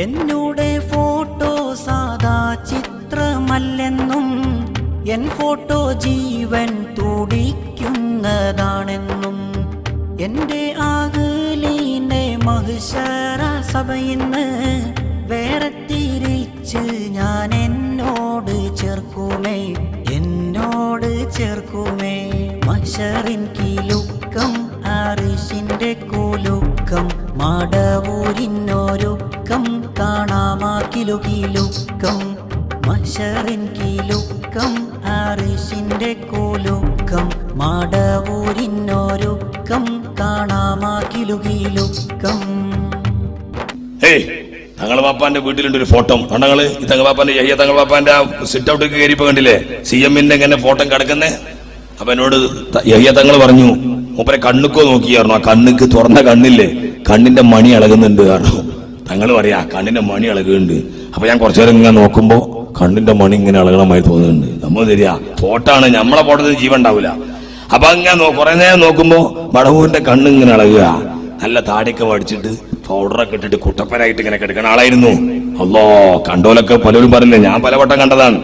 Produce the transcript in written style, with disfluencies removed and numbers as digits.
എന്നോട് ഫോട്ടോ സാദാ ചിത്രമല്ലെന്നും N photo ജീവൻ തുടിക്കുന്നതാണെന്നും എൻ്റെ ആകലീനെ മഹ്ശറ സഭയിന്ന് വേറെ തിരിച്ച് ഞാൻ എന്നോട് ചേർക്കുമേ മഹ്ശറിൻ കിലുക്കം അർശിൻ്റെ കുലുക്കം മടവൂരിനൊരുക്കം കാണാമാക്കിലുകിലുക്കം മഹ്ശറിൻ കിലുക്കം അർശിൻ്റെ കുലുക്കം മടവൂരിനൊരുക്കം കാണാമാക്കിലുകിലുക്കം. തങ്ങൾ പാപ്പാന്റെ വീട്ടിലുണ്ട് ഒരു ഫോട്ടോ. കണ്ടങ്ങള് ഈ തങ്ങൾ പാപ്പാന്റെ യഹ്യ തങ്ങൾ പാപ്പാന്റെ ആ സിറ്റ് ഔട്ടേക്ക് കയറിയപ്പോ കണ്ടില്ലേ CM-ന്റെ ഇങ്ങനെ ഫോട്ടോ കിടക്കുന്നേ. അപ്പൊ എന്നോട് യഹ്യ തങ്ങൾ പറഞ്ഞു, മൂപ്പരെ കണ്ണുക്കോ നോക്കിയായിരുന്നു. ആ കണ്ണുക്ക് തുറന്ന കണ്ണില്ലേ, കണ്ണിന്റെ മണി ഇളകുന്നുണ്ട് കാരണം. തങ്ങൾ പറയാ കണ്ണിന്റെ മണി ഇളകുന്നുണ്ട്. അപ്പൊ ഞാൻ കുറച്ചു നേരം ഇങ്ങനെ നോക്കുമ്പോ കണ്ണിന്റെ മണി ഇങ്ങനെ ഇളകണമായി തോന്നുന്നുണ്ട്. നമ്മൾ തരിക ഫോട്ടോ ആണ്, നമ്മളെ ഫോട്ടോത്തിന് ജീവൻ ഉണ്ടാവില്ല. അപ്പൊ അങ്ങനെ കുറെ നേരം നോക്കുമ്പോ മടവൂരിന്റെ കണ്ണ് ഇങ്ങനെ ഇളകുക. നല്ല താടിയൊക്കെ വടിച്ചിട്ട് പൗഡറൊക്കെ ഇട്ടിട്ട് കുട്ടപ്പനായിട്ട് ഇങ്ങനെ കിടക്കുന്ന ആളായിരുന്നു. അല്ലോ കണ്ടോലൊക്കെ പലരും പറഞ്ഞില്ലേ, ഞാൻ പലവട്ടം കണ്ടതാണ്.